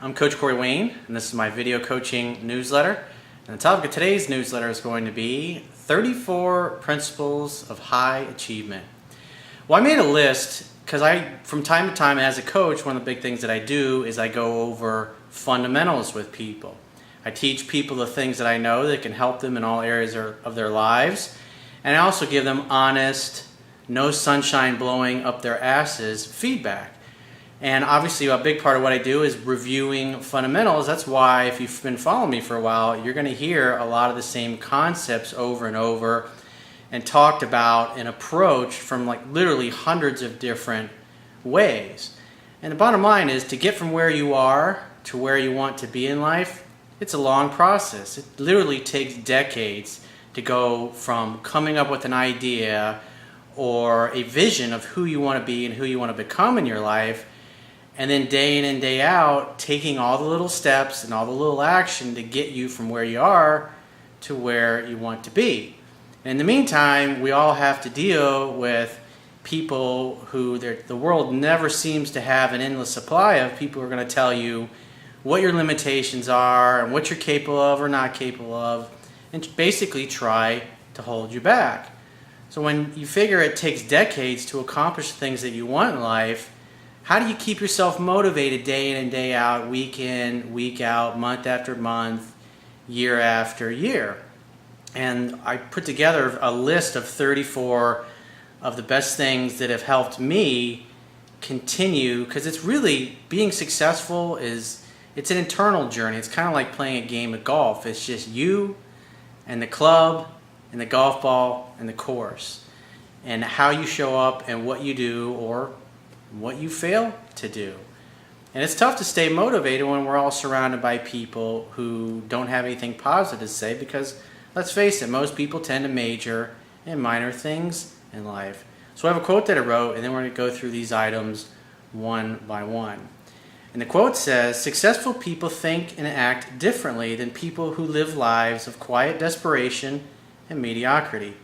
I'm Coach Corey Wayne, and this is my video coaching newsletter. And the topic of today's newsletter is going to be 34 Principles of High Achievement. Well, I made a list because from time to time as a coach, one of the big things that I do is I go over fundamentals with people. I teach people the things that I know that can help them in all areas of their lives. And I also give them honest, no sunshine blowing up their asses feedback. And obviously a big part of what I do is reviewing fundamentals. That's why if you've been following me for a while, you're going to hear a lot of the same concepts over and over and talked about and approached from like literally hundreds of different ways. And the bottom line is to get from where you are to where you want to be in life, it's a long process. It literally takes decades to go from coming up with an idea or a vision of who you want to be and who you want to become in your life, and then day in and day out, taking all the little steps and all the little action to get you from where you are to where you want to be. And in the meantime, we all have to deal with people who the world never seems to have an endless supply of. People who are going to tell you what your limitations are and what you're capable of or not capable of, and basically try to hold you back. So when you figure it takes decades to accomplish things that you want in life, how do you keep yourself motivated day in and day out, week in, week out, month after month, year after year? And I put together a list of 34 of the best things that have helped me continue, because it's really, being successful it's an internal journey. It's kind of like playing a game of golf. It's just you and the club and the golf ball and the course, and how you show up and what you do or what you fail to do. And it's tough to stay motivated when we're all surrounded by people who don't have anything positive to say, because let's face it, most people tend to major in minor things in life. So I have a quote that I wrote, and then we're going to go through these items one by one. And the quote says, "Successful people think and act differently than people who live lives of quiet desperation and mediocrity.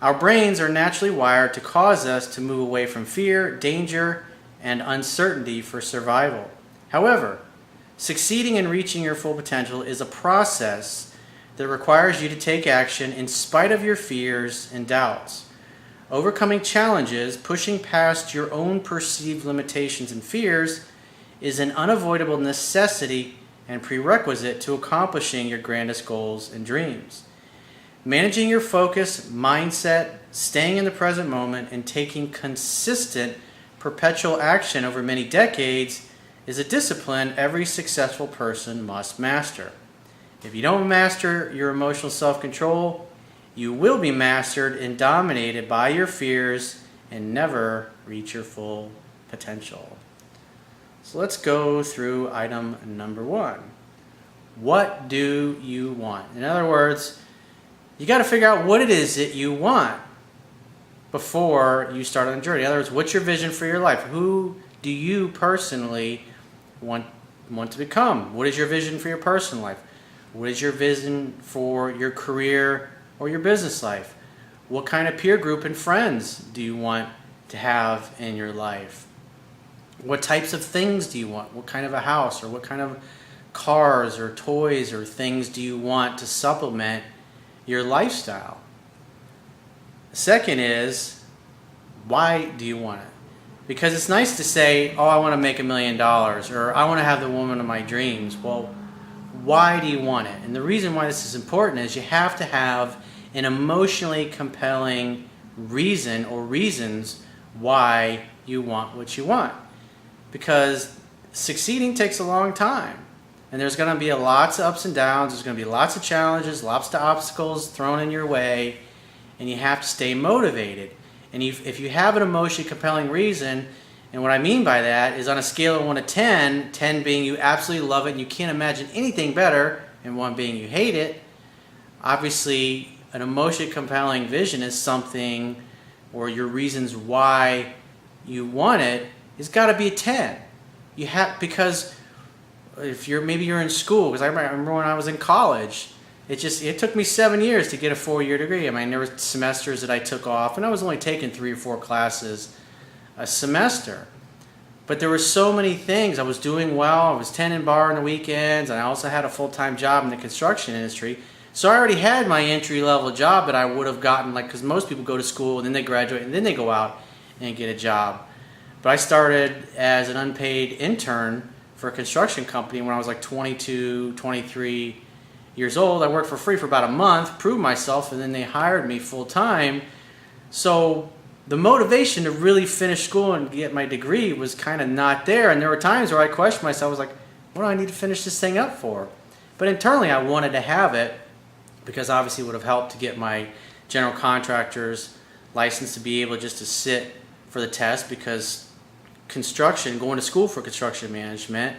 Our brains are naturally wired to cause us to move away from fear, danger, and uncertainty for survival. However, succeeding in reaching your full potential is a process that requires you to take action in spite of your fears and doubts. Overcoming challenges, pushing past your own perceived limitations and fears, is an unavoidable necessity and prerequisite to accomplishing your grandest goals and dreams. Managing your focus, mindset, staying in the present moment, and taking consistent, perpetual action over many decades is a discipline every successful person must master. If you don't master your emotional self-control, you will be mastered and dominated by your fears and never reach your full potential." So let's go through item number one. What do you want? In other words, you got to figure out what it is that you want before you start on the journey. In other words, what's your vision for your life? Who do you personally want to become? What is your vision for your personal life? What is your vision for your career or your business life? What kind of peer group and friends do you want to have in your life? What types of things do you want? What kind of a house, or what kind of cars or toys or things do you want to supplement your lifestyle? The second is, why do you want it? Because it's nice to say, oh, I want to make $1 million, or I want to have the woman of my dreams. Well, why do you want it? And the reason why this is important is you have to have an emotionally compelling reason or reasons why you want what you want. Because succeeding takes a long time. And there's going to be lots of ups and downs. There's going to be lots of challenges, lots of obstacles thrown in your way. And you have to stay motivated. And if you have an emotionally compelling reason, and what I mean by that is on a scale of 1 to 10, 10 being you absolutely love it and you can't imagine anything better, and 1 being you hate it, obviously an emotionally compelling vision is something, or your reasons why you want it, has got to be a 10. Because if maybe you're in school, because I remember when I was in college, it took me 7 years to get a 4-year degree. I mean, there were semesters that I took off, and I was only taking 3 or 4 classes a semester. But there were so many things. I was doing well. I was tending bar on the weekends, and I also had a full-time job in the construction industry. So I already had my entry-level job that I would have gotten, like, because most people go to school, and then they graduate, and then they go out and get a job. But I started as an unpaid intern for a construction company when I was like 22, 23 years old. I worked for free for about a month, proved myself, and then they hired me full-time. So the motivation to really finish school and get my degree was kind of not there. And there were times where I questioned myself. I was like, what do I need to finish this thing up for? But internally, I wanted to have it because obviously it would have helped to get my general contractor's license to be able just to sit for the test, because construction, going to school for construction management,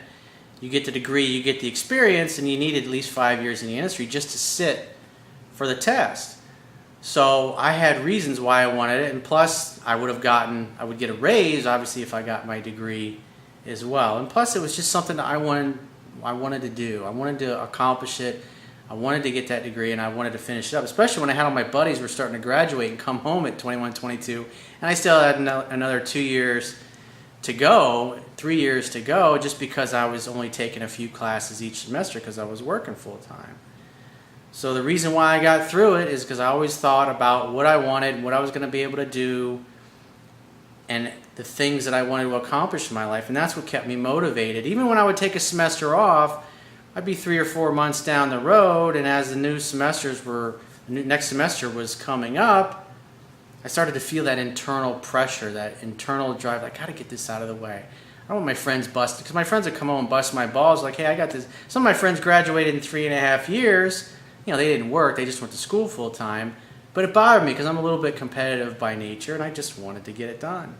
you get the degree, you get the experience, and you need at least 5 years in the industry just to sit for the test. So I had reasons why I wanted it, and plus I would get a raise obviously if I got my degree as well. And plus it was just something that I wanted to do. I wanted to accomplish it. I wanted to get that degree, and I wanted to finish it up, especially when I had all my buddies were starting to graduate and come home at 21, 22, and I still had another 2 years to go, 3 years to go, just because I was only taking a few classes each semester because I was working full time. So the reason why I got through it is because I always thought about what I wanted, what I was going to be able to do, and the things that I wanted to accomplish in my life. And that's what kept me motivated. Even when I would take a semester off, I'd be 3 or 4 months down the road, and as the next semester was coming up, I started to feel that internal pressure, that internal drive, like, I gotta get this out of the way. I don't want my friends busted, because my friends would come home and bust my balls, like, hey, I got this. Some of my friends graduated in 3.5 years. You know, they didn't work, they just went to school full time. But it bothered me because I'm a little bit competitive by nature, and I just wanted to get it done.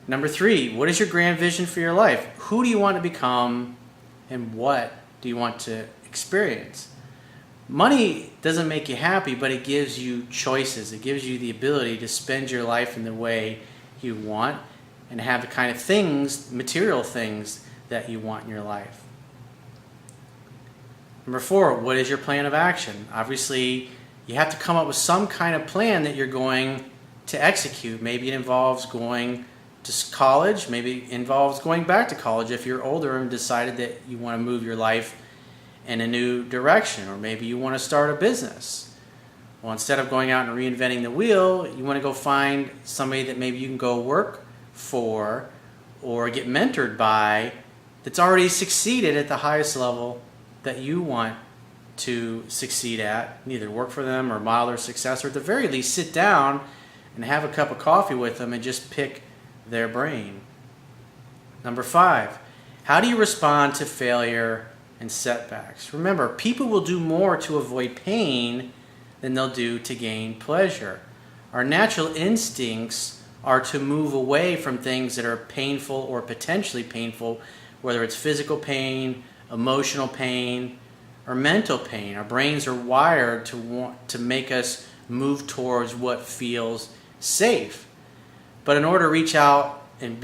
Number 3, what is your grand vision for your life? Who do you want to become, and what do you want to experience? Money doesn't make you happy, but it gives you choices. It gives you the ability to spend your life in the way you want and have the kind of things, material things, that you want in your life. Number 4, what is your plan of action? Obviously, you have to come up with some kind of plan that you're going to execute. Maybe it involves going to college. Maybe it involves going back to college if you're older and decided that you want to move your life in a new direction. Or maybe you want to start a business. Well, instead of going out and reinventing the wheel, you want to go find somebody that maybe you can go work for or get mentored by that's already succeeded at the highest level that you want to succeed at. Either work for them or model their success, or at the very least sit down and have a cup of coffee with them and just pick their brain. Number 5, how do you respond to failure and setbacks? Remember, people will do more to avoid pain than they'll do to gain pleasure. Our natural instincts are to move away from things that are painful or potentially painful, whether it's physical pain, emotional pain, or mental pain. Our brains are wired to want to make us move towards what feels safe. But in order to reach out and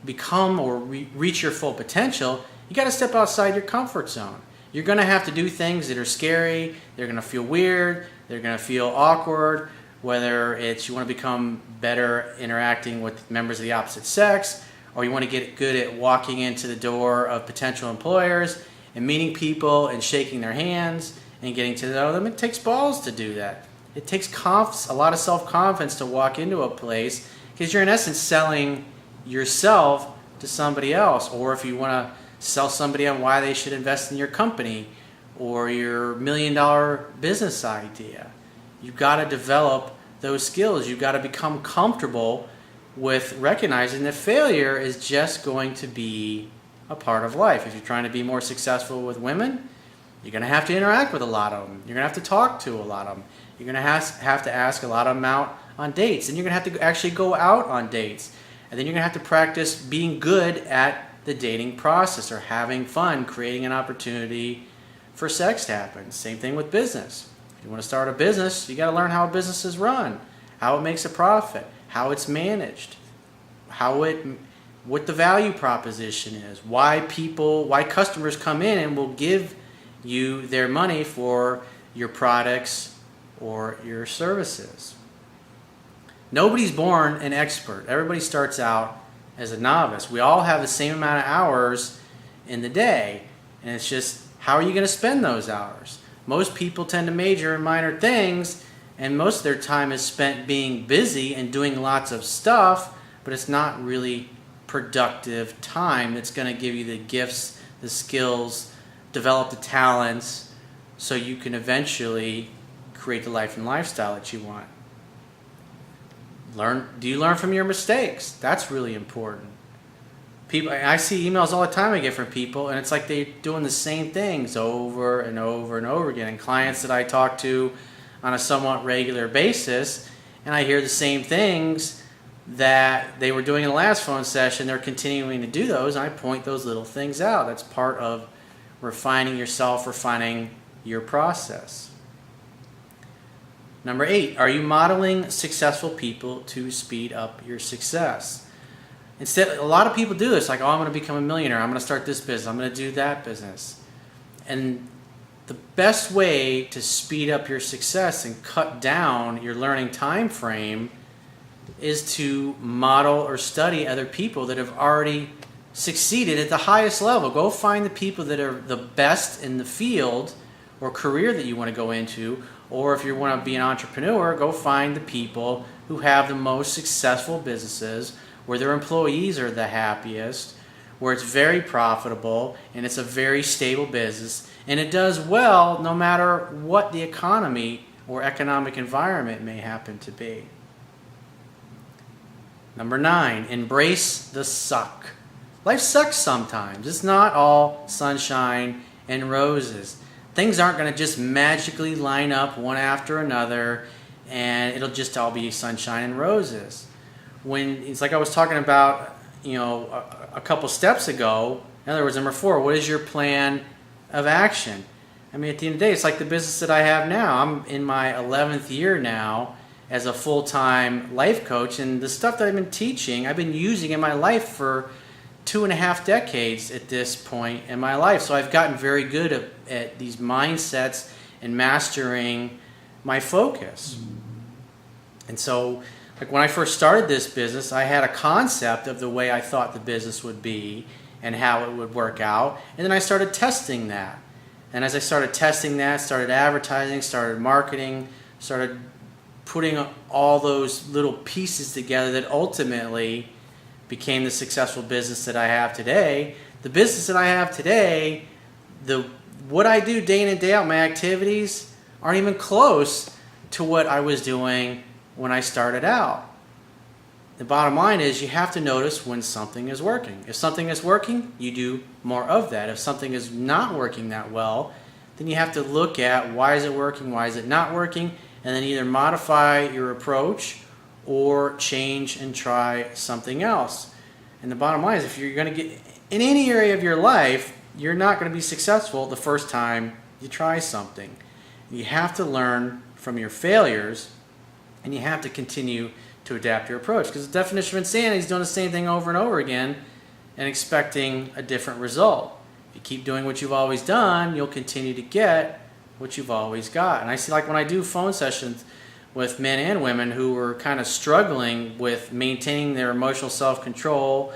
become or reach your full potential, you got to step outside your comfort zone. You're going to have to do things that are scary. They're going to feel weird. They're going to feel awkward. Whether it's you want to become better interacting with members of the opposite sex, or you want to get good at walking into the door of potential employers and meeting people and shaking their hands and getting to know them. It takes balls to do that. It takes a lot of self-confidence to walk into a place, because you're in essence selling yourself to somebody else. Or if you want to sell somebody on why they should invest in your company or your $1 million business idea, you've got to develop those skills. You've got to become comfortable with recognizing that failure is just going to be a part of life. If you're trying to be more successful with women, you're going to have to interact with a lot of them. You're going to have to talk to a lot of them. You're going to have to ask a lot of them out on dates. And you're going to have to actually go out on dates. And then you're going to have to practice being good at the dating process, or having fun, creating an opportunity for sex to happen. Same thing with business. If you want to start a business, you got to learn how a business is run, how it makes a profit, how it's managed, what the value proposition is, why customers come in and will give you their money for your products or your services. Nobody's born an expert. Everybody starts out as a novice. We all have the same amount of hours in the day, and it's just how are you going to spend those hours? Most people tend to major in minor things, and most of their time is spent being busy and doing lots of stuff, but it's not really productive time that's going to give you the gifts, the skills, develop the talents, so you can eventually create the life and lifestyle that you want. Do you learn from your mistakes? That's really important. I see emails all the time I get from people, and it's like they're doing the same things over and over and over again. And clients that I talk to on a somewhat regular basis, and I hear the same things that they were doing in the last phone session, they're continuing to do those, and I point those little things out. That's part of refining yourself, refining your process. Number 8, are you modeling successful people to speed up your success? Instead, a lot of people do this, like, oh, I'm going to become a millionaire, I'm going to start this business, I'm going to do that business. And the best way to speed up your success and cut down your learning time frame is to model or study other people that have already succeeded at the highest level. Go find the people that are the best in the field or career that you want to go into, or if you want to be an entrepreneur, go find the people who have the most successful businesses, where their employees are the happiest, where it's very profitable and it's a very stable business, and it does well no matter what the economy or economic environment may happen to be. Number 9, embrace the suck. Life sucks sometimes. It's not all sunshine and roses. Things aren't going to just magically line up one after another and it'll just all be sunshine and roses. When it's like I was talking about, a couple steps ago. In other words, number 4, what is your plan of action? I mean, at the end of the day, it's like the business that I have now. I'm in my 11th year now as a full-time life coach, and the stuff that I've been teaching, I've been using in my life for 2.5 decades at this point in my life. So I've gotten very good at these mindsets and mastering my focus. And so, like when I first started this business, I had a concept of the way I thought the business would be and how it would work out. And then I started testing that. And as I started testing that, started advertising, started marketing, started putting all those little pieces together that ultimately became the successful business that I have today. The business that I have today, what I do day in and day out, my activities aren't even close to what I was doing when I started out. The bottom line is you have to notice when something is working. If something is working, you do more of that. If something is not working that well, then you have to look at why is it working, why is it not working, and then either modify your approach or change and try something else. And the bottom line is if you're going to get in any area of your life, you're not going to be successful the first time you try something. You have to learn from your failures, and you have to continue to adapt your approach, because the definition of insanity is doing the same thing over and over again and expecting a different result. If you keep doing what you've always done, you'll continue to get what you've always got. And I see, like when I do phone sessions with men and women who are kind of struggling with maintaining their emotional self-control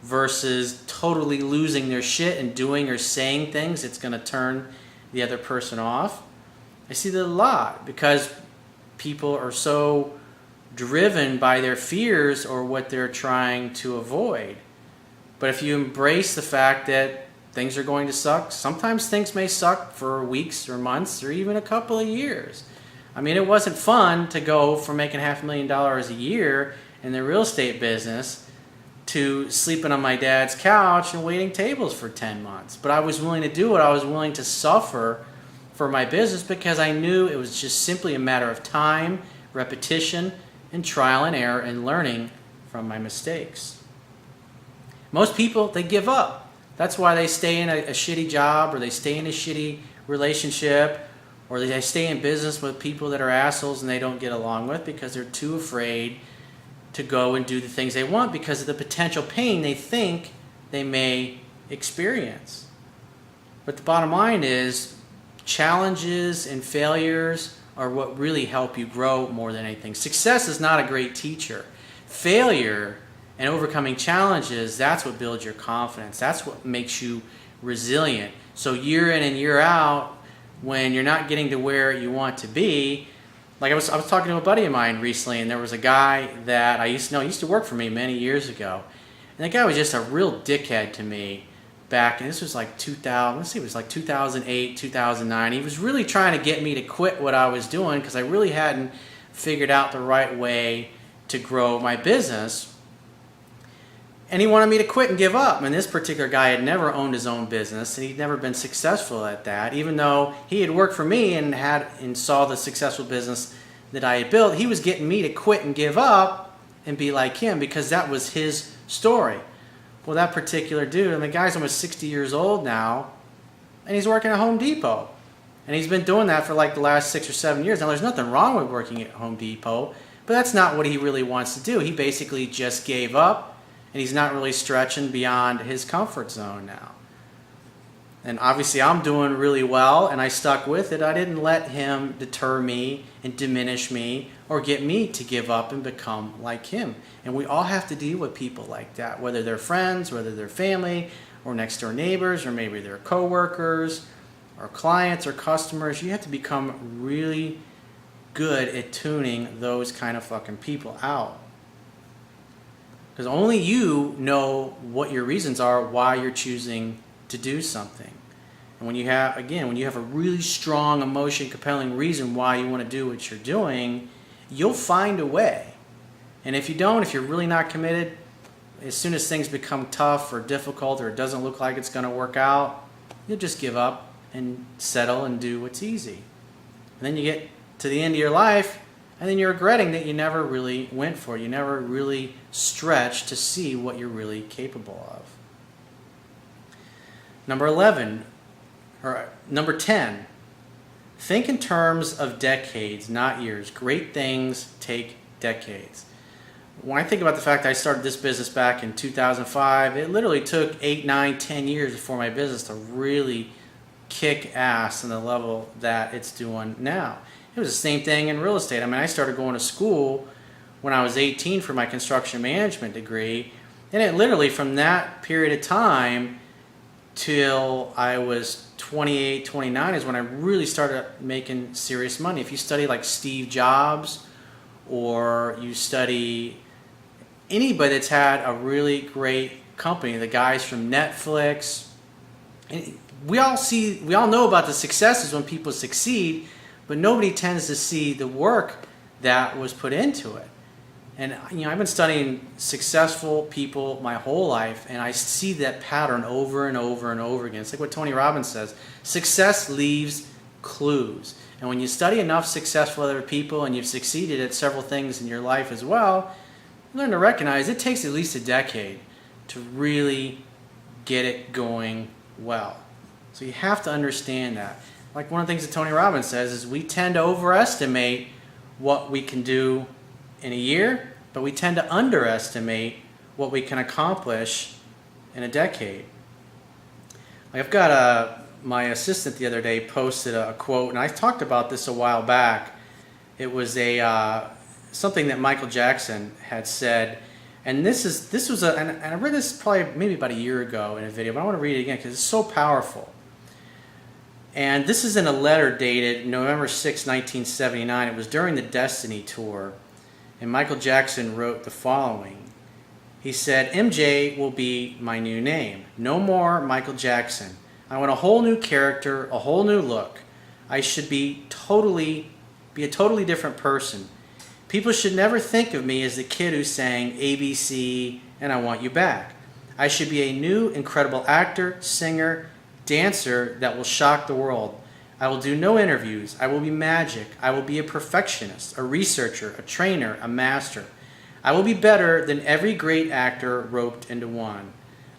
versus totally losing their shit and doing or saying things that's going to turn the other person off, I see that a lot, because people are so driven by their fears or what they're trying to avoid. But if you embrace the fact that things are going to suck, sometimes things may suck for weeks or months or even a couple of years. I mean, it wasn't fun to go from making $500,000 a year in the real estate business to sleeping on my dad's couch and waiting tables for 10 months. But I was willing to do it. I was willing to suffer for my business because I knew it was just simply a matter of time, repetition, and trial and error and learning from my mistakes. Most people, they give up. That's why they stay in a shitty job, or they stay in a shitty relationship, or they stay in business with people that are assholes and they don't get along with, because they're too afraid to go and do the things they want because of the potential pain they think they may experience. But the bottom line is, challenges and failures are what really help you grow more than anything. Success is not a great teacher. Failure And overcoming challenges, that's what builds your confidence. That's what makes you resilient. So year in and year out, when you're not getting to where you want to be, like I was talking to a buddy of mine recently, and there was a guy that I used to know. He used to work for me many years ago. And that guy was just a real dickhead to me back, and this was like 2000, let's see, it was like 2008, 2009. He was really trying to get me to quit what I was doing because I really hadn't figured out the right way to grow my business. And he wanted me to quit and give up. And this particular guy had never owned his own business, and he'd never been successful at that. Even though he had worked for me and saw the successful business that I had built, he was getting me to quit and give up and be like him because that was his story. Well, that particular dude, and the guy's almost 60 years old now, and he's working at Home Depot. And he's been doing that for like the last 6 or 7 years. Now, there's nothing wrong with working at Home Depot, but that's not what he really wants to do. He basically just gave up. And he's not really stretching beyond his comfort zone now. And obviously I'm doing really well, and I stuck with it. I didn't let him deter me and diminish me or get me to give up and become like him. And we all have to deal with people like that, whether they're friends, whether they're family, or next door neighbors, or maybe they're coworkers, or clients, or customers. You have to become really good at tuning those kind of fucking people out. Because only you know what your reasons are why you're choosing to do something. And when you have a really strong emotion, compelling reason why you want to do what you're doing, you'll find a way. And if you don't, if you're really not committed, as soon as things become tough or difficult or it doesn't look like it's going to work out, you'll just give up and settle and do what's easy. And then you get to the end of your life, and then you're regretting that you never really went for it. You never really stretched to see what you're really capable of. Number 10, think in terms of decades, not years. Great things take decades. When I think about the fact that I started this business back in 2005, it literally took 8, 9, 10 years before my business to really kick ass on the level that it's doing now. It was the same thing in real estate. I mean, I started going to school when I was 18 for my construction management degree, and it literally from that period of time till I was 28, 29 is when I really started making serious money. If you study like Steve Jobs, or you study anybody that's had a really great company, the guys from Netflix, and we all know about the successes when people succeed, but nobody tends to see the work that was put into it. And I've been studying successful people my whole life, and I see that pattern over and over and over again. It's like what Tony Robbins says, success leaves clues. And when you study enough successful other people and you've succeeded at several things in your life as well, you learn to recognize it takes at least a decade to really get it going well. So you have to understand that. Like one of the things that Tony Robbins says is we tend to overestimate what we can do in a year, but we tend to underestimate what we can accomplish in a decade. Like I've got my assistant the other day posted a quote, and I talked about this a while back. It was something that Michael Jackson had said, and and I read this probably maybe about a year ago in a video, but I want to read it again because it's so powerful. And this is in a letter dated November 6, 1979. It was during the Destiny tour. And Michael Jackson wrote the following. He said, MJ will be my new name. No more Michael Jackson. I want a whole new character, a whole new look. I should be a totally different person. People should never think of me as the kid who sang ABC and I Want You Back. I should be a new, incredible actor, singer, dancer that will shock the world. I will do no interviews. I will be magic. I will be a perfectionist, a researcher, a trainer, a master. I will be better than every great actor roped into one.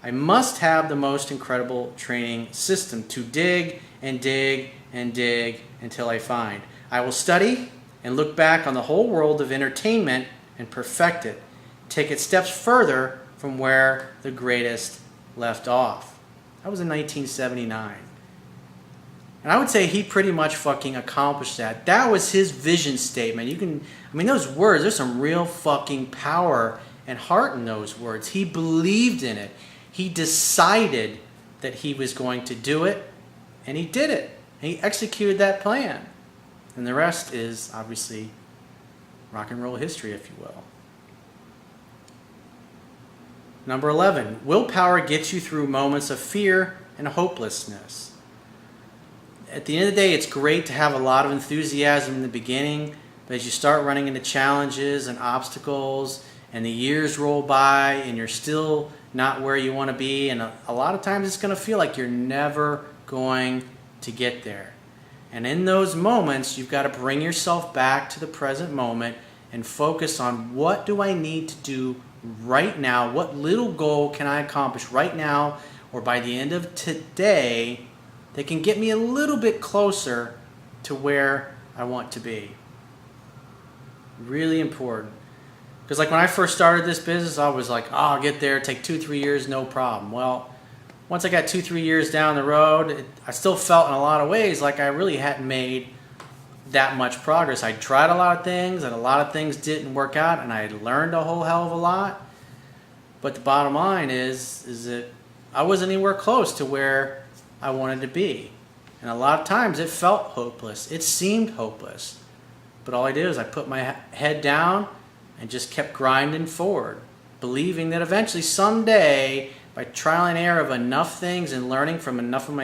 I must have the most incredible training system to dig and dig and dig until I find. I will study and look back on the whole world of entertainment and perfect it. Take it steps further from where the greatest left off. That was in 1979. And I would say he pretty much fucking accomplished that. That was his vision statement. Those words, there's some real fucking power and heart in those words. He believed in it. He decided that he was going to do it, and he did it. He executed that plan. And the rest is obviously rock and roll history, if you will. Number 11, willpower gets you through moments of fear and hopelessness. At the end of the day, it's great to have a lot of enthusiasm in the beginning, but as you start running into challenges and obstacles, and the years roll by, and you're still not where you want to be, and a lot of times it's going to feel like you're never going to get there. And in those moments, you've got to bring yourself back to the present moment and focus on, what do I need to do right now? What little goal can I accomplish right now or by the end of today that can get me a little bit closer to where I want to be? Really important. Because like when I first started this business, I was like, oh, I'll get there, take 2-3 years, no problem. Well, once I got 2-3 years down the road, I still felt in a lot of ways like I really hadn't made that much progress. I tried a lot of things, and a lot of things didn't work out, and I learned a whole hell of a lot. But the bottom line is that I wasn't anywhere close to where I wanted to be. And a lot of times it felt hopeless. It seemed hopeless. But all I did is I put my head down and just kept grinding forward, believing that eventually someday, by trial and error of enough things and learning from enough of my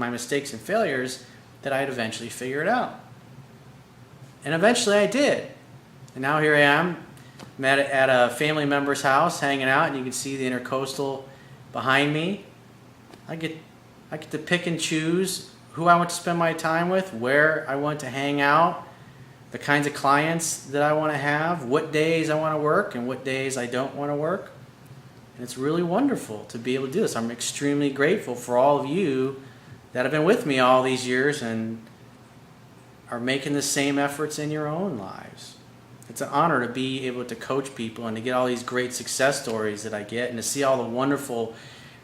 mistakes and failures, that I'd eventually figure it out. And eventually I did. And now here I am. I'm at a family member's house hanging out, and you can see the Intercoastal behind me. I get to pick and choose who I want to spend my time with, where I want to hang out, the kinds of clients that I want to have, what days I want to work and what days I don't want to work. And it's really wonderful to be able to do this. I'm extremely grateful for all of you that have been with me all these years and are making the same efforts in your own lives. It's an honor to be able to coach people and to get all these great success stories that I get and to see all the wonderful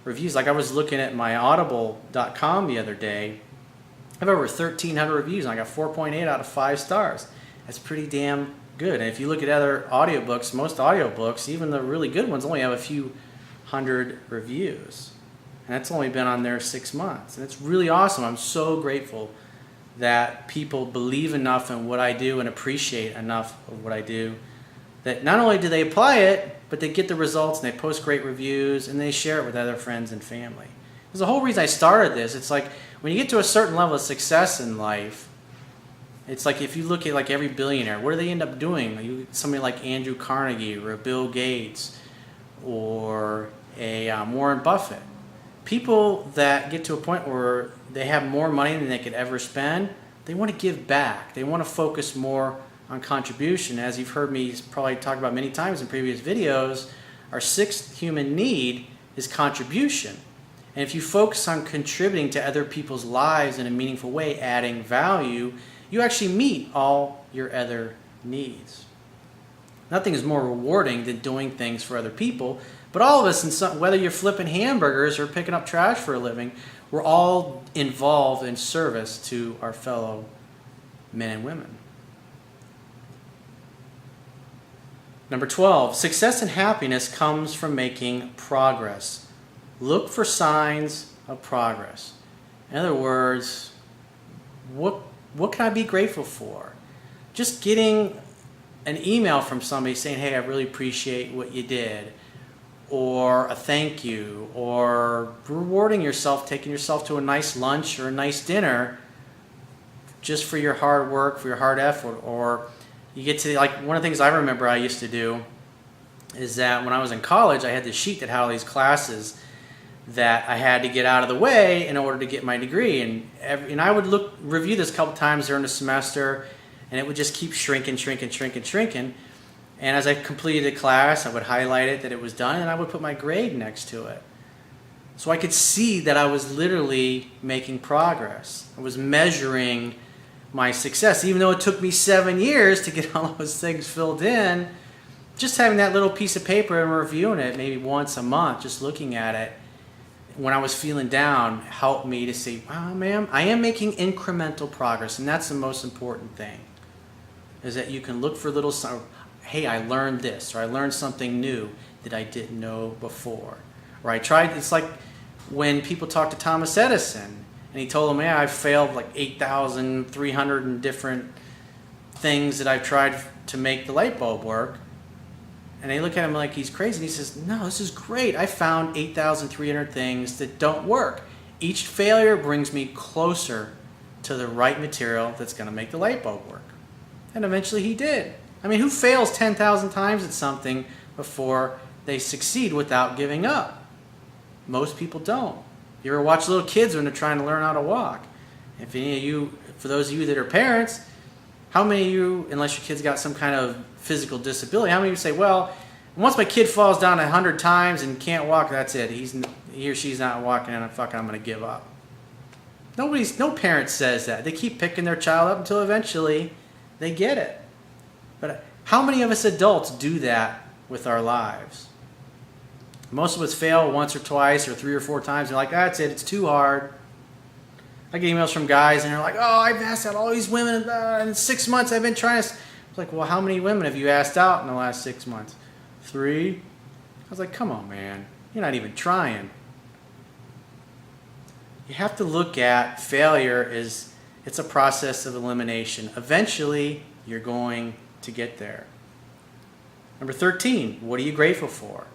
reviews. Like I was looking at my audible.com the other day. I have over 1,300 reviews and I got 4.8 out of 5 stars. That's pretty damn good. And if you look at other audiobooks, most audiobooks, even the really good ones, only have a few hundred reviews. And that's only been on there 6 months. And it's really awesome. I'm so grateful that people believe enough in what I do and appreciate enough of what I do that not only do they apply it, but they get the results and they post great reviews and they share it with other friends and family. There's the whole reason I started this. It's like when you get to a certain level of success in life, it's like if you look at like every billionaire, what do they end up doing? Somebody like Andrew Carnegie or a Bill Gates or a Warren Buffett. People that get to a point where they have more money than they could ever spend, they want to give back. They want to focus more on contribution. As you've heard me probably talk about many times in previous videos, our 6th human need is contribution. And if you focus on contributing to other people's lives in a meaningful way, adding value, you actually meet all your other needs. Nothing is more rewarding than doing things for other people, but all of us, whether you're flipping hamburgers or picking up trash for a living, we're all involved in service to our fellow men and women. Number 12, success and happiness comes from making progress. Look for signs of progress. In other words, what can I be grateful for? Just getting an email from somebody saying, hey, I really appreciate what you did, or a thank you, or rewarding yourself, taking yourself to a nice lunch or a nice dinner just for your hard work, for your hard effort. Or you get to, like, one of the things I remember I used to do is that when I was in college, I had this sheet that had all these classes that I had to get out of the way in order to get my degree. And I would review this a couple times during the semester, and it would just keep shrinking. And as I completed a class, I would highlight it that it was done, and I would put my grade next to it. So I could see that I was literally making progress. I was measuring my success. Even though it took me 7 years to get all those things filled in, just having that little piece of paper and reviewing it maybe once a month, just looking at it, when I was feeling down, helped me to say, wow, man, I am making incremental progress. And that's the most important thing, is that you can look for little signs. hey, I learned this, or I learned something new that I didn't know before. Or I tried, it's like when people talk to Thomas Edison, and he told them, yeah, I failed like 8,300 and different things that I've tried to make the light bulb work. And they look at him like he's crazy. And he says, no, this is great. I found 8,300 things that don't work. Each failure brings me closer to the right material that's going to make the light bulb work. And eventually he did. I mean, who fails 10,000 times at something before they succeed without giving up? Most people don't. You ever watch little kids when they're trying to learn how to walk? If any of you, for those of you that are parents, how many of you, unless your kid's got some kind of physical disability, how many of you say, well, once my kid falls down 100 times and can't walk, that's it. He or she's not walking, and I'm going to give up. No parent says that. They keep picking their child up until eventually they get it. But how many of us adults do that with our lives? Most of us fail once or twice or 3 or 4 times. They're like, that's it. It's too hard. I get emails from guys, and they're like, oh, I've asked out all these women in 6 months. I've been trying to... It's like, well, how many women have you asked out in the last 6 months? 3? I was like, come on, man. You're not even trying. You have to look at failure as it's a process of elimination. Eventually, you're going to get there. Number 13, what are you grateful for?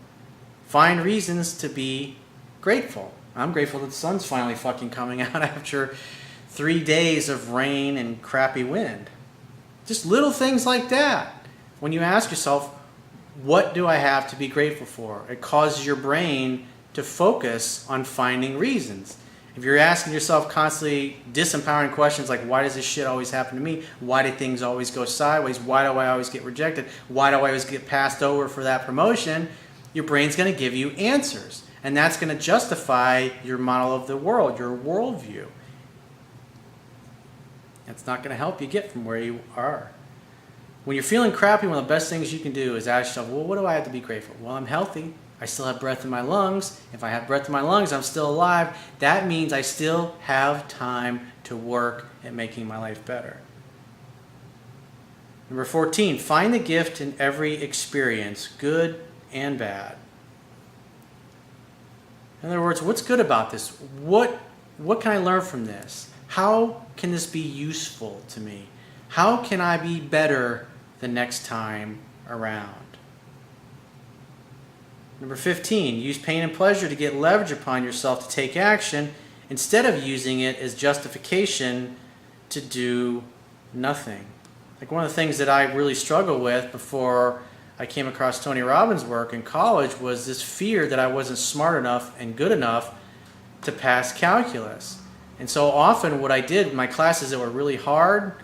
Find reasons to be grateful. I'm grateful that the sun's finally fucking coming out after 3 days of rain and crappy wind. Just little things like that. When you ask yourself, what do I have to be grateful for? It causes your brain to focus on finding reasons. If you're asking yourself constantly disempowering questions like, why does this shit always happen to me? Why do things always go sideways? Why do I always get rejected? Why do I always get passed over for that promotion? Your brain's going to give you answers. And that's going to justify your model of the world, your worldview. It's not going to help you get from where you are. When you're feeling crappy, one of the best things you can do is ask yourself, well, what do I have to be grateful for? Well, I'm healthy. I still have breath in my lungs. If I have breath in my lungs, I'm still alive. That means I still have time to work at making my life better. Number 14, find the gift in every experience, good and bad. In other words, what's good about this? What can I learn from this? How can this be useful to me? How can I be better the next time around? Number 15, use pain and pleasure to get leverage upon yourself to take action instead of using it as justification to do nothing. Like one of the things that I really struggled with before I came across Tony Robbins' work in college was this fear that I wasn't smart enough and good enough to pass calculus. And so often what I did in my classes that were really hard,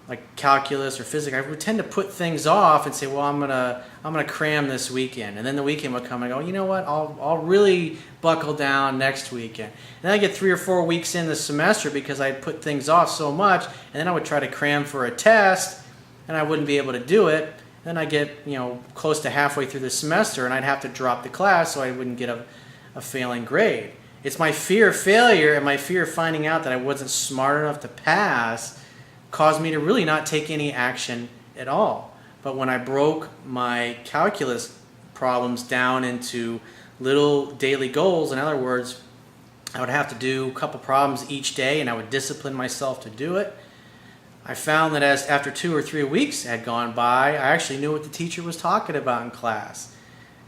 like calculus or physics, I would tend to put things off and say, well, I'm gonna cram this weekend. And then the weekend would come and I go, you know what, I'll really buckle down next weekend. And then I get 3 or 4 weeks in the semester because I put things off so much, and then I would try to cram for a test and I wouldn't be able to do it. Then I get, close to halfway through the semester and I'd have to drop the class so I wouldn't get a failing grade. It's my fear of failure and my fear of finding out that I wasn't smart enough to pass caused me to really not take any action at all. But when I broke my calculus problems down into little daily goals, in other words, I would have to do a couple problems each day and I would discipline myself to do it. I found that after 2 or 3 weeks had gone by, I actually knew what the teacher was talking about in class.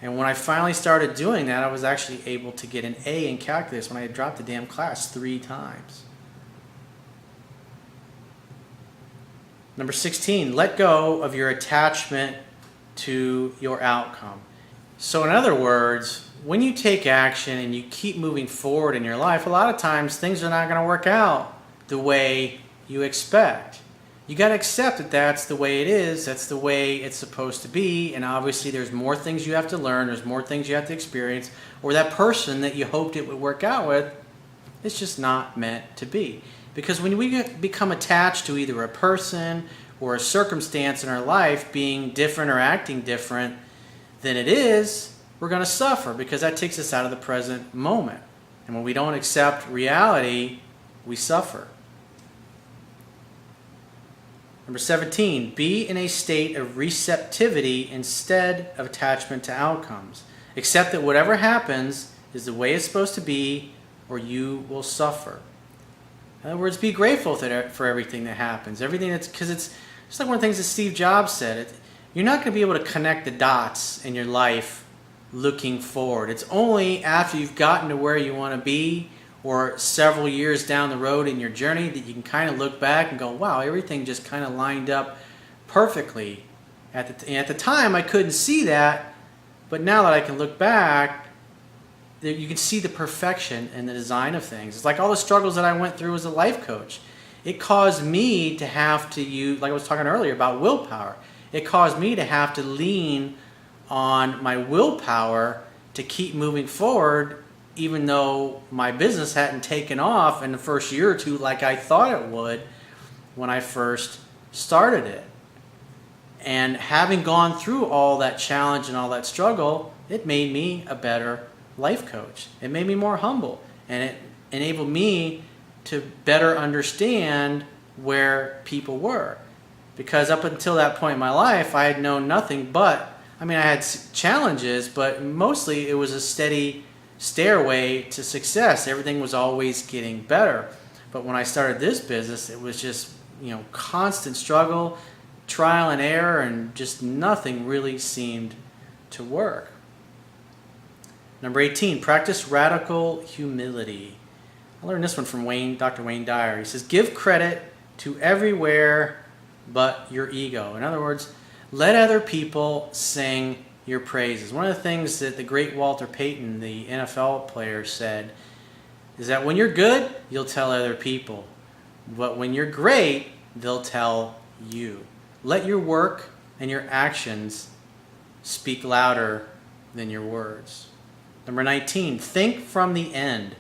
And when I finally started doing that, I was actually able to get an A in calculus when I had dropped the damn class 3 times. Number 16, let go of your attachment to your outcome. So in other words, when you take action and you keep moving forward in your life, a lot of times things are not going to work out the way you expect. You got to accept that that's the way it is, that's the way it's supposed to be, and obviously there's more things you have to learn, there's more things you have to experience, or that person that you hoped it would work out with, it's just not meant to be. Because when we become attached to either a person or a circumstance in our life being different or acting different than it is, we're going to suffer because that takes us out of the present moment. And when we don't accept reality, we suffer. Number 17, be in a state of receptivity instead of attachment to outcomes. Accept that whatever happens is the way it's supposed to be, or you will suffer. In other words, be grateful for everything that happens. Because it's just like one of the things that Steve Jobs said. You're not going to be able to connect the dots in your life looking forward. It's only after you've gotten to where you want to be, or several years down the road in your journey, that you can kind of look back and go, wow, everything just kind of lined up perfectly. At the time, I couldn't see that, but now that I can look back, you can see the perfection in the design of things. It's like all the struggles that I went through as a life coach. It caused me to have to use, like I was talking earlier about willpower, it caused me to have to lean on my willpower to keep moving forward, even though my business hadn't taken off in the first year or two like I thought it would when I first started it. And having gone through all that challenge and all that struggle, it made me a better life coach. It made me more humble, and it enabled me to better understand where people were. Because up until that point in my life, I had known nothing but, I had challenges, but mostly it was a steady stairway to success. Everything was always getting better. But when I started this business, it was just, constant struggle, trial and error, and just nothing really seemed to work. Number 18, practice radical humility. I learned this one from Dr. Wayne Dyer. He says, give credit to everywhere but your ego. In other words, let other people sing your praises. One of the things that the great Walter Payton, the NFL player, said is that when you're good, you'll tell other people. But when you're great, they'll tell you. Let your work and your actions speak louder than your words. Number 19, think from the end.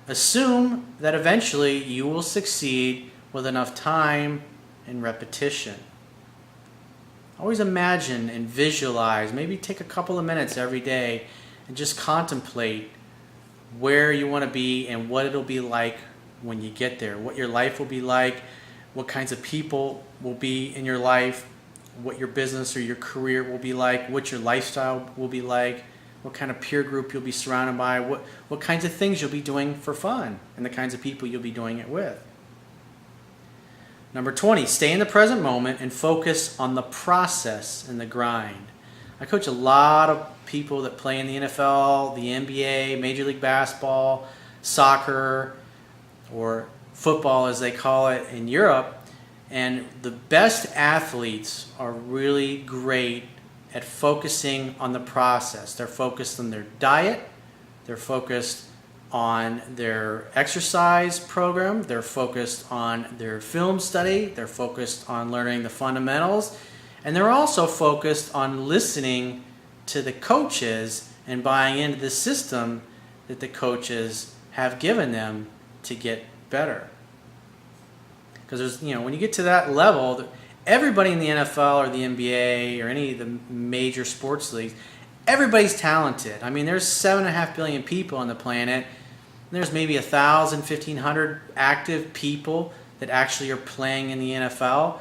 Assume that eventually you will succeed with enough time and repetition. Always imagine and visualize, maybe take a couple of minutes every day and just contemplate where you want to be and what it'll be like when you get there, what your life will be like, what kinds of people will be in your life, what your business or your career will be like, what your lifestyle will be like, what kind of peer group you'll be surrounded by, what kinds of things you'll be doing for fun, and the kinds of people you'll be doing it with. Number 20, stay in the present moment and focus on the process and the grind. I coach a lot of people that play in the NFL, the NBA, Major League Basketball, soccer, or football as they call it in Europe. And the best athletes are really great at focusing on the process. They're focused on their diet, they're focused on their exercise program, they're focused on their film study, they're focused on learning the fundamentals, and they're also focused on listening to the coaches and buying into the system that the coaches have given them to get better. Because there's, when you get to that level, everybody in the NFL or the NBA or any of the major sports leagues, everybody's talented. There's 7.5 billion people on the planet. There's maybe 1,000, 1,500 active people that actually are playing in the NFL.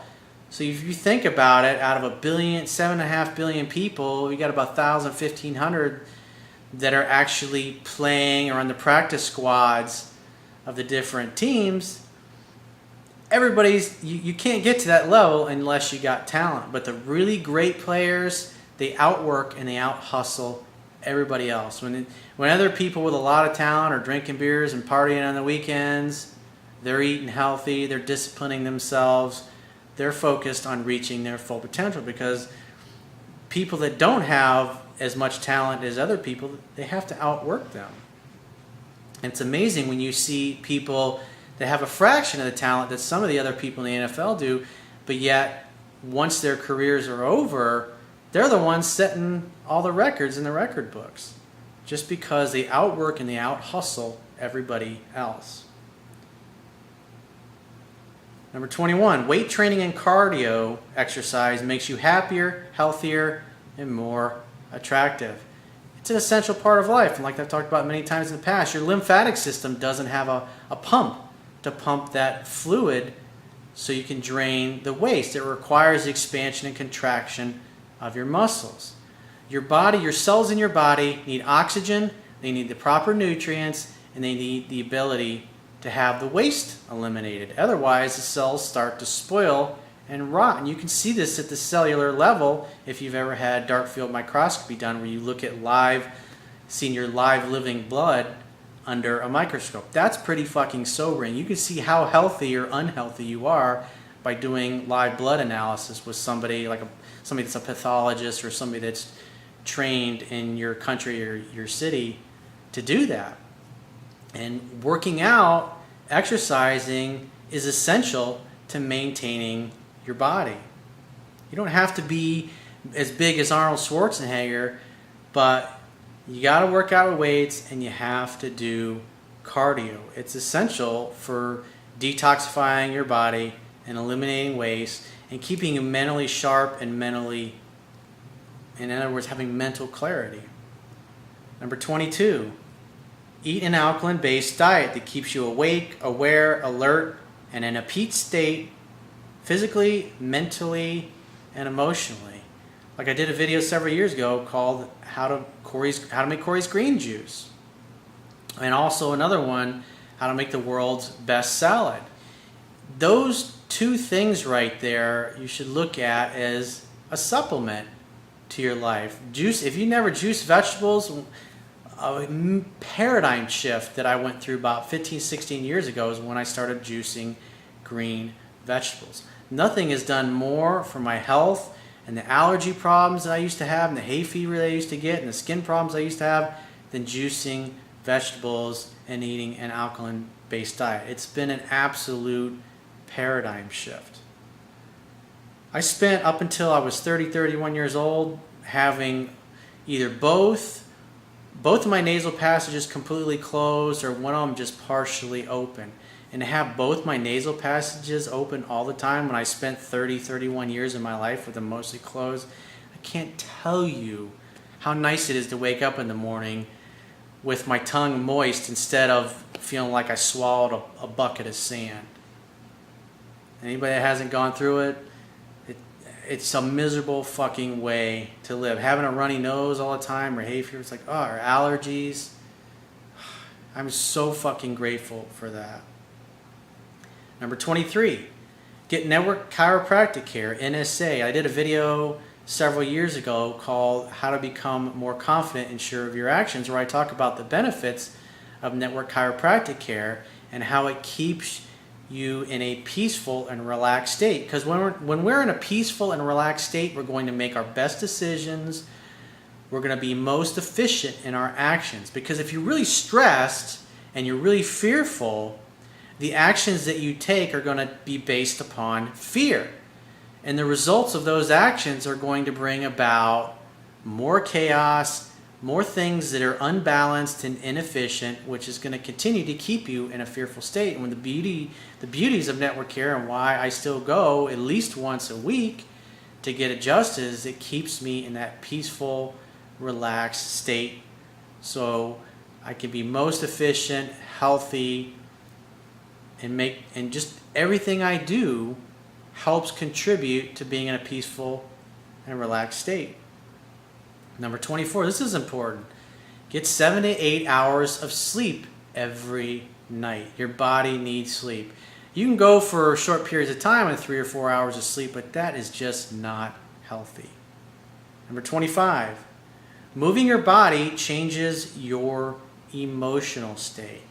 So if you think about it, out of 7.5 billion people, you got about 1,000, 1,500 that are actually playing or on the practice squads of the different teams. You can't get to that level unless you got talent. But the really great players, they outwork and they out-hustle everybody else. When other people with a lot of talent are drinking beers and partying on the weekends, they're eating healthy, they're disciplining themselves, they're focused on reaching their full potential. Because people that don't have as much talent as other people, they have to outwork them. And it's amazing when you see people that have a fraction of the talent that some of the other people in the NFL do, but yet once their careers are over, they're the ones setting all the records in the record books, just because they outwork and they out-hustle everybody else. Number 21, weight training and cardio exercise makes you happier, healthier, and more attractive. It's an essential part of life, and like I've talked about many times in the past, your lymphatic system doesn't have a pump to pump that fluid so you can drain the waste. It requires the expansion and contraction of your muscles. Your body, your cells in your body need oxygen, they need the proper nutrients, and they need the ability to have the waste eliminated. Otherwise, the cells start to spoil and rot. And you can see this at the cellular level if you've ever had dark field microscopy done, where you look at seeing your live living blood under a microscope. That's pretty fucking sobering. You can see how healthy or unhealthy you are by doing live blood analysis with somebody somebody that's a pathologist or somebody that's trained in your country or your city to do that. And working out, exercising is essential to maintaining your body. You don't have to be as big as Arnold Schwarzenegger, but you got to work out with weights and you have to do cardio. It's essential for detoxifying your body and eliminating waste and keeping you mentally sharp and in other words, having mental clarity. Number 22, eat an alkaline-based diet that keeps you awake, aware, alert, and in a peak state physically, mentally, and emotionally. Like I did a video several years ago called how to make Corey's green juice. And also another one, how to make the world's best salad. Those two things right there you should look at as a supplement to your life. Juice, if you never juice vegetables, a paradigm shift that I went through about 15, 16 years ago is when I started juicing green vegetables. Nothing has done more for my health and the allergy problems that I used to have and the hay fever that I used to get and the skin problems I used to have than juicing vegetables and eating an alkaline-based diet. It's been an absolute paradigm shift. I spent up until I was 30, 31 years old having either both of my nasal passages completely closed or one of them just partially open. And to have both my nasal passages open all the time when I spent 30, 31 years of my life with them mostly closed, I can't tell you how nice it is to wake up in the morning with my tongue moist instead of feeling like I swallowed a bucket of sand. Anybody that hasn't gone through it, it's a miserable fucking way to live. Having a runny nose all the time or hay fever, it's like, or allergies. I'm so fucking grateful for that. Number 23, get network chiropractic care, NSA. I did a video several years ago called How to Become More Confident and Sure of Your Actions, where I talk about the benefits of network chiropractic care and how it keeps you in a peaceful and relaxed state. Because when we're in a peaceful and relaxed state, we're going to make our best decisions. We're going to be most efficient in our actions. Because if you're really stressed and you're really fearful, the actions that you take are going to be based upon fear. And the results of those actions are going to bring about more chaos, more things that are unbalanced and inefficient, which is going to continue to keep you in a fearful state. And when the beauties of network care and why I still go at least once a week to get adjusted is it keeps me in that peaceful, relaxed state so I can be most efficient, healthy, and just everything I do helps contribute to being in a peaceful and relaxed state. Number 24, this is important. Get 7 to 8 hours of sleep every night. Your body needs sleep. You can go for short periods of time with 3 or 4 hours of sleep, but that is just not healthy. Number 25, moving your body changes your emotional state.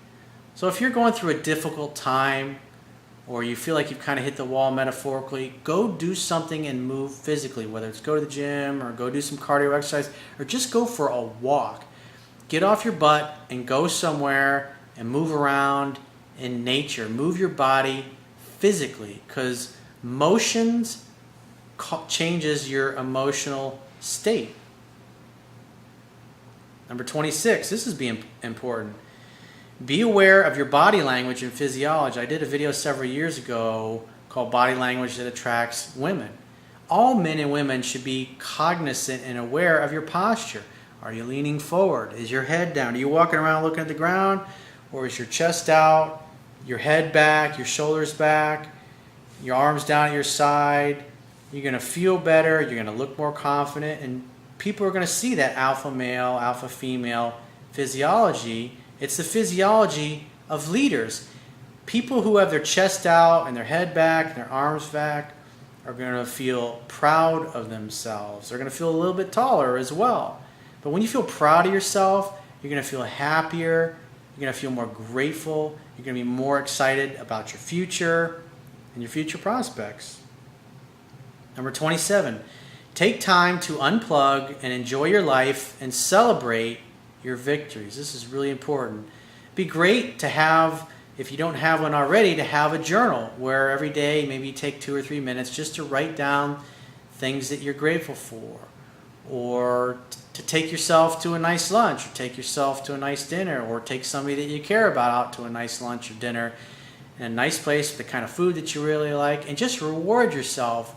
So if you're going through a difficult time or you feel like you've kind of hit the wall metaphorically, go do something and move physically, whether it's go to the gym or go do some cardio exercise or just go for a walk. Get off your butt and go somewhere and move around in nature. Move your body physically because motions changes your emotional state. Number 26, this is being important. Be aware of your body language and physiology. I did a video several years ago called Body Language That Attracts Women. All men and women should be cognizant and aware of your posture. Are you leaning forward? Is your head down? Are you walking around looking at the ground? Or is your chest out, your head back, your shoulders back? your arms down at your side. You're going to feel better. You're going to look more confident. And people are going to see that alpha male, alpha female physiology. It's the physiology of leaders. People who have their chest out and their head back and their arms back are going to feel proud of themselves. They're going to feel a little bit taller as well. But when you feel proud of yourself, you're going to feel happier. You're going to feel more grateful. You're going to be more excited about your future and your future prospects. Number 27, take time to unplug and enjoy your life and celebrate your victories. This is really important. It'd be great to have, if you don't have one already, to have a journal where every day maybe you take 2 or 3 minutes just to write down things that you're grateful for, or to take yourself to a nice lunch, or take yourself to a nice dinner, or take somebody that you care about out to a nice lunch or dinner in a nice place with the kind of food that you really like, and just reward yourself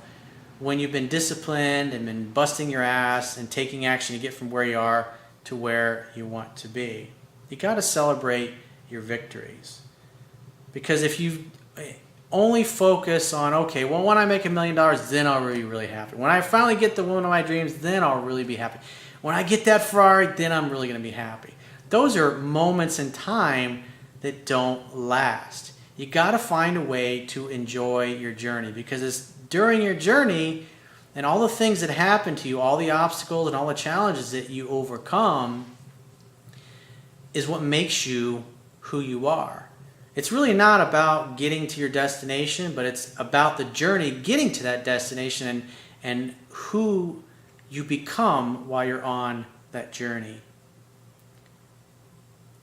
when you've been disciplined and been busting your ass and taking action to get from where you are to where you want to be. You got to celebrate your victories. Because if you only focus on, okay, well, when I make $1 million, then I'll be really happy. When I finally get the woman of my dreams, then I'll really be happy. When I get that Ferrari, then I'm really going to be happy. Those are moments in time that don't last. You got to find a way to enjoy your journey, because it's during your journey and all the things that happen to you, all the obstacles and all the challenges that you overcome, is what makes you who you are. It's really not about getting to your destination, but it's about the journey getting to that destination and who you become while you're on that journey.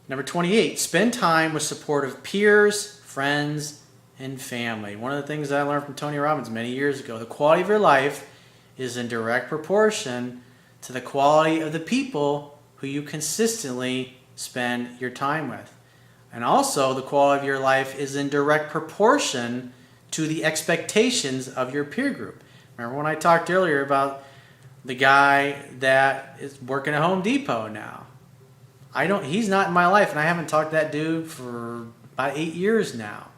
Number 28, spend time with supportive peers, friends, and family. One of the things that I learned from Tony Robbins many years ago, the quality of your life is in direct proportion to the quality of the people who you consistently spend your time with. And also, the quality of your life is in direct proportion to the expectations of your peer group. Remember when I talked earlier about the guy that is working at Home Depot now? He's not in my life, and I haven't talked to that dude for about 8 years now.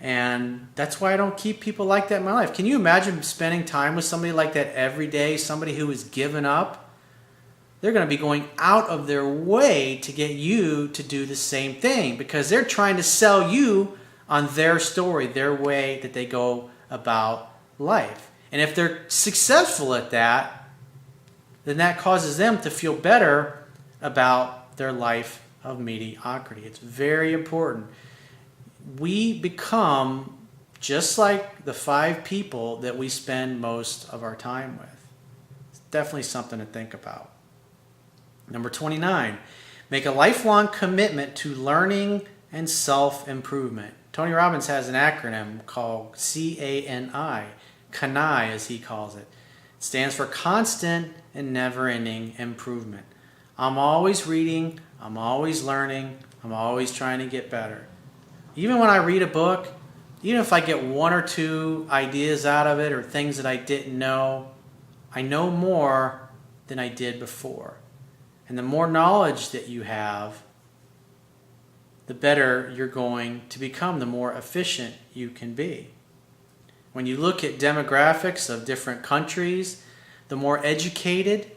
And that's why I don't keep people like that in my life. Can you imagine spending time with somebody like that every day, somebody who has given up? They're going to be going out of their way to get you to do the same thing, because they're trying to sell you on their story, their way that they go about life. And if they're successful at that, then that causes them to feel better about their life of mediocrity. It's very important. We become just like the 5 people that we spend most of our time with. It's definitely something to think about. Number 29, make a lifelong commitment to learning and self-improvement. Tony Robbins has an acronym called CANI, CANI as he calls it. It stands for constant and never-ending improvement. I'm always reading, I'm always learning, I'm always trying to get better. Even when I read a book, even if I get 1 or 2 ideas out of it or things that I didn't know, I know more than I did before. And the more knowledge that you have, the better you're going to become, the more efficient you can be. When you look at demographics of different countries, the more educated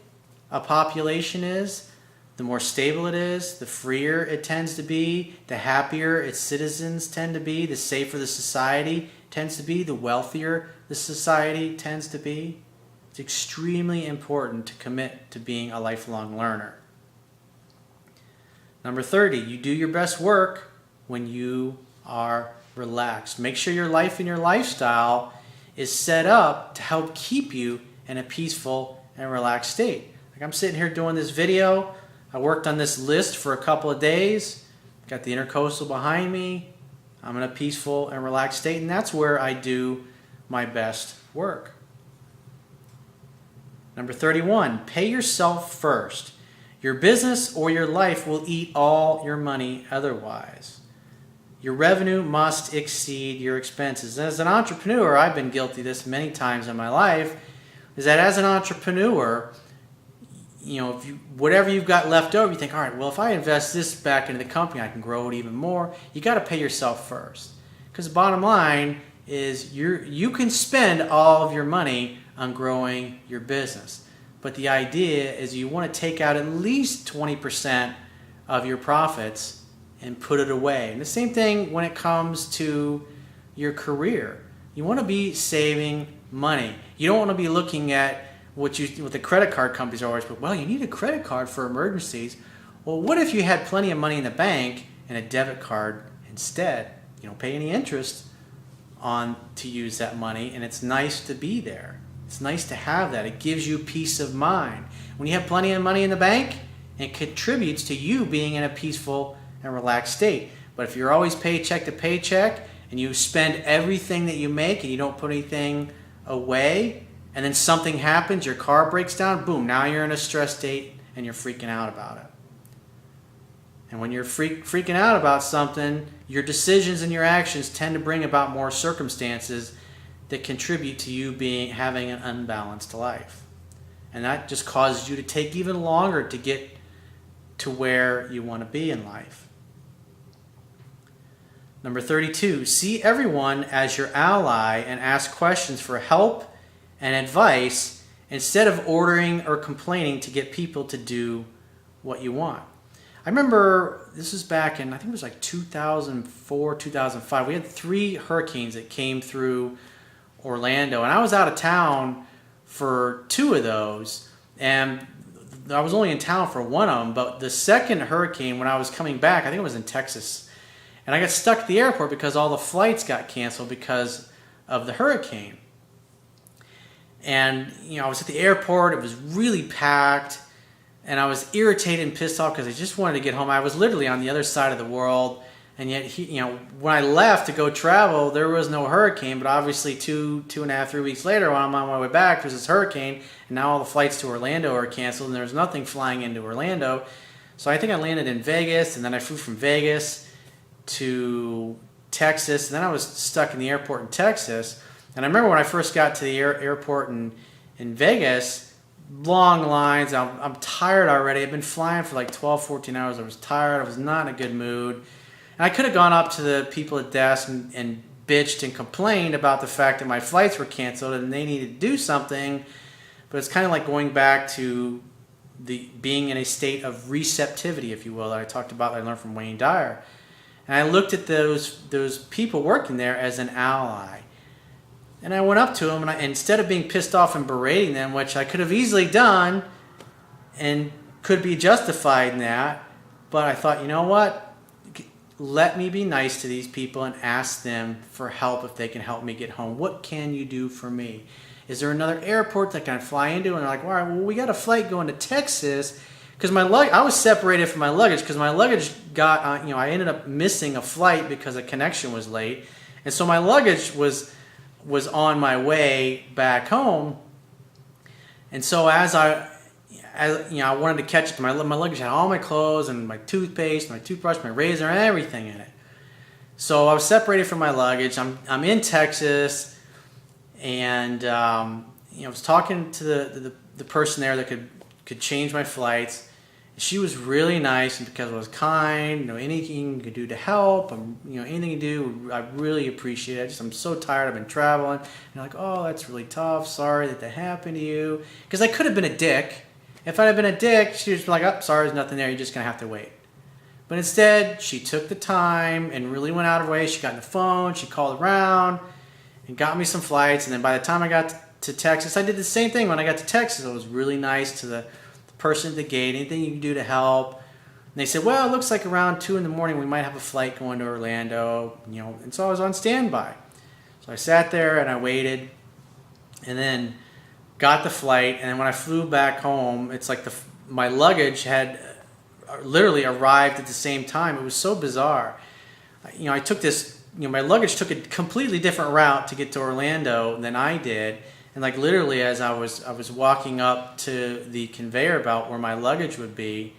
a population is, the more stable it is, the freer it tends to be, the happier its citizens tend to be, the safer the society tends to be, the wealthier the society tends to be. It's extremely important to commit to being a lifelong learner. Number 30, you do your best work when you are relaxed. Make sure your life and your lifestyle is set up to help keep you in a peaceful and relaxed state. Like I'm sitting here doing this video. I worked on this list for a couple of days. Got the intercoastal behind me. I'm in a peaceful and relaxed state, and that's where I do my best work. Number 31, pay yourself first. Your business or your life will eat all your money otherwise. Your revenue must exceed your expenses. And as an entrepreneur, I've been guilty of this many times in my life, is that as an entrepreneur, whatever you've got left over, you think, all right, well, if I invest this back into the company, I can grow it even more. You got to pay yourself first. Because the bottom line, is you can spend all of your money on growing your business. But the idea is you want to take out at least 20% of your profits and put it away. And the same thing when it comes to your career. You want to be saving money. You don't want to be looking at what the credit card companies are always, but well, you need a credit card for emergencies. Well, what if you had plenty of money in the bank and a debit card instead? You don't pay any interest on to use that money, and it's nice to be there. It's nice to have that. It gives you peace of mind. When you have plenty of money in the bank, it contributes to you being in a peaceful and relaxed state. But if you're always paycheck to paycheck and you spend everything that you make and you don't put anything away, and then something happens, your car breaks down, boom, now you're in a stress state and you're freaking out about it. And when you're freaking out about something, your decisions and your actions tend to bring about more circumstances that contribute to you having an unbalanced life. And that just causes you to take even longer to get to where you want to be in life. Number 32, see everyone as your ally and ask questions for help and advice instead of ordering or complaining to get people to do what you want. I remember this was back in, I think it was like 2004, 2005. We had 3 hurricanes that came through Orlando, and I was out of town for 2 of those, and I was only in town for one of them. But the second hurricane, when I was coming back, I think it was in Texas, and I got stuck at the airport because all the flights got canceled because of the hurricane. And I was at the airport, it was really packed, and I was irritated and pissed off because I just wanted to get home. I was literally on the other side of the world, and yet, when I left to go travel, there was no hurricane. But obviously, 2.5, 3 weeks later, when I'm on my way back, there's this hurricane, and now all the flights to Orlando are canceled, and there's nothing flying into Orlando. So I think I landed in Vegas, and then I flew from Vegas to Texas, and then I was stuck in the airport in Texas. And I remember when I first got to the airport in Vegas, long lines. I'm tired already. I've been flying for like 12, 14 hours. I was tired. I was not in a good mood. And I could have gone up to the people at desk and bitched and complained about the fact that my flights were canceled and they needed to do something. But it's kind of like going back to being in a state of receptivity, if you will, that I talked about, that I learned from Wayne Dyer. And I looked at those people working there as an ally. And I went up to them, and instead of being pissed off and berating them, which I could have easily done and could be justified in that, but I thought, you know what? Let me be nice to these people and ask them for help if they can help me get home. What can you do for me? Is there another airport that I can fly into? And they're like, all right, well, we got a flight going to Texas. Because I was separated from my luggage because my luggage got, I ended up missing a flight because a connection was late. And so my luggage was on my way back home. And so as I wanted to catch up, my luggage had all my clothes and my toothpaste, my toothbrush, my razor, and everything in it. So I was separated from my luggage. I'm in Texas, and I was talking to the person there that could change my flights. She was really nice, and because I was kind, anything you could do to help, anything you do, I really appreciate it. I'm so tired. I've been traveling. And they're like, oh, that's really tough. Sorry that happened to you. Because I could have been a dick. If I'd have been a dick, she'd just be like, oh, sorry, there's nothing there. You're just going to have to wait. But instead, she took the time and really went out of her way. She got on the phone. She called around and got me some flights. And then by the time I got to Texas, I did the same thing. When I got to Texas, I was really nice to the person at the gate. Anything you can do to help. And they said, well, it looks like around 2 in the morning we might have a flight going to Orlando. And so I was on standby. So I sat there and I waited, and then got the flight. And then when I flew back home, it's like my luggage had literally arrived at the same time. It was so bizarre. I took this. My luggage took a completely different route to get to Orlando than I did. And like literally, as I was walking up to the conveyor belt where my luggage would be,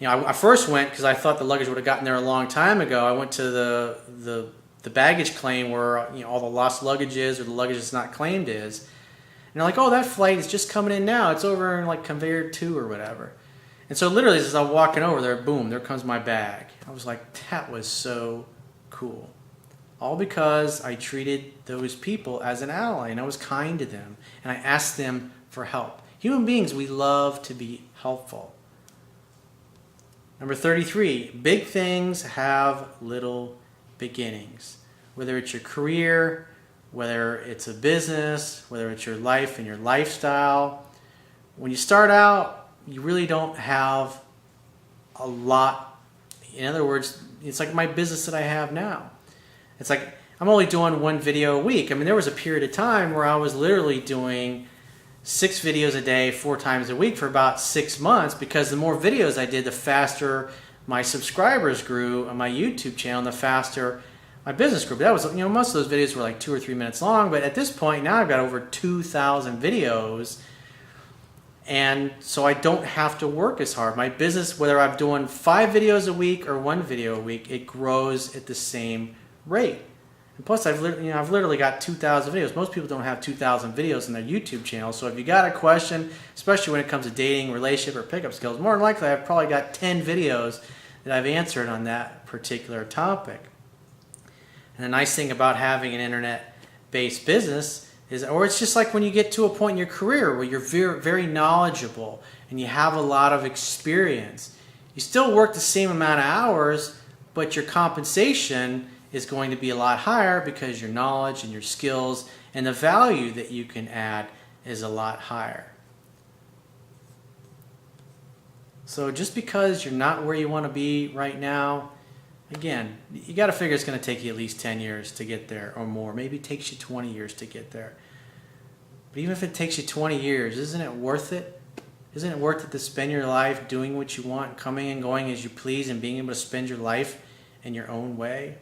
I first went because I thought the luggage would have gotten there a long time ago. I went to the baggage claim where all the lost luggage is, or the luggage that's not claimed is. And they're like, oh, that flight is just coming in now. It's over in like conveyor 2 or whatever. And so literally, as I'm walking over there, boom, there comes my bag. I was like, that was so cool. all because I treated those people as an ally and I was kind to them and I asked them for help. Human beings, we love to be helpful. Number 33, big things have little beginnings. Whether it's your career, whether it's a business, whether it's your life and your lifestyle, when you start out, you really don't have a lot. In other words, it's like my business that I have now. It's like I'm only doing one video a week. I mean, there was a period of time where I was literally doing 6 videos a day, 4 times a week for about 6 months, because the more videos I did, the faster my subscribers grew on my YouTube channel, and the faster my business grew. But that was, most of those videos were like 2 or 3 minutes long. But at this point now I've got over 2,000 videos. And so I don't have to work as hard. My business, whether I'm doing 5 videos a week or 1 video a week, it grows at the same rate. And plus, I've literally got 2,000 videos. Most people don't have 2,000 videos in their YouTube channel. So if you got a question, especially when it comes to dating, relationship, or pickup skills, more than likely I've probably got 10 videos that I've answered on that particular topic. And the nice thing about having an internet-based business is, or it's just like when you get to a point in your career where you're very, very knowledgeable and you have a lot of experience. You still work the same amount of hours, but your compensation is going to be a lot higher because your knowledge and your skills and the value that you can add is a lot higher. So just because you're not where you want to be right now, again, you got to figure it's going to take you at least 10 years to get there or more. Maybe it takes you 20 years to get there. But even if it takes you 20 years, isn't it worth it? Isn't it worth it to spend your life doing what you want, coming and going as you please, and being able to spend your life in your own way?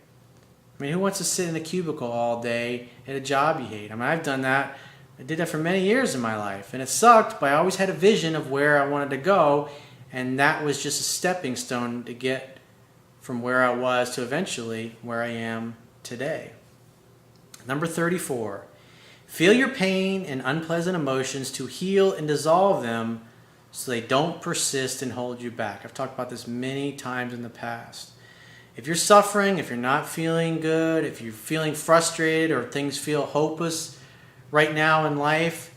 I mean, who wants to sit in a cubicle all day at a job you hate? I mean, I've done that. I did that for many years in my life, and it sucked, but I always had a vision of where I wanted to go, and that was just a stepping stone to get from where I was to eventually where I am today. Number 34, feel your pain and unpleasant emotions to heal and dissolve them so they don't persist and hold you back. I've talked about this many times in the past. If you're suffering, if you're not feeling good, if you're feeling frustrated or things feel hopeless right now in life,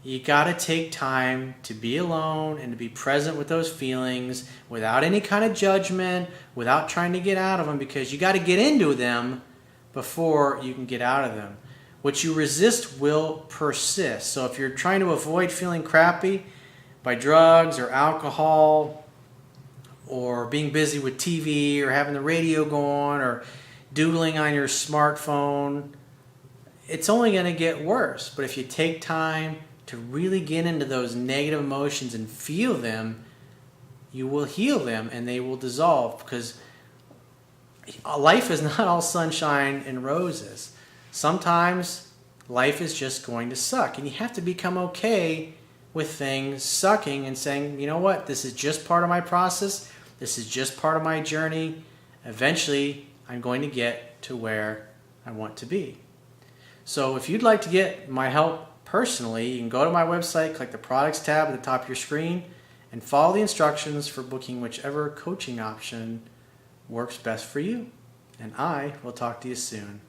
you got to take time to be alone and to be present with those feelings without any kind of judgment, without trying to get out of them, because you got to get into them before you can get out of them. What you resist will persist. So if you're trying to avoid feeling crappy by drugs or alcohol, or being busy with TV, or having the radio go on, or doodling on your smartphone, it's only going to get worse. But if you take time to really get into those negative emotions and feel them, you will heal them and they will dissolve, because life is not all sunshine and roses. Sometimes life is just going to suck, and you have to become okay with things sucking and saying, you know what, this is just part of my process. This is just part of my journey. Eventually, I'm going to get to where I want to be. So if you'd like to get my help personally, you can go to my website, click the products tab at the top of your screen, and follow the instructions for booking whichever coaching option works best for you. And I will talk to you soon.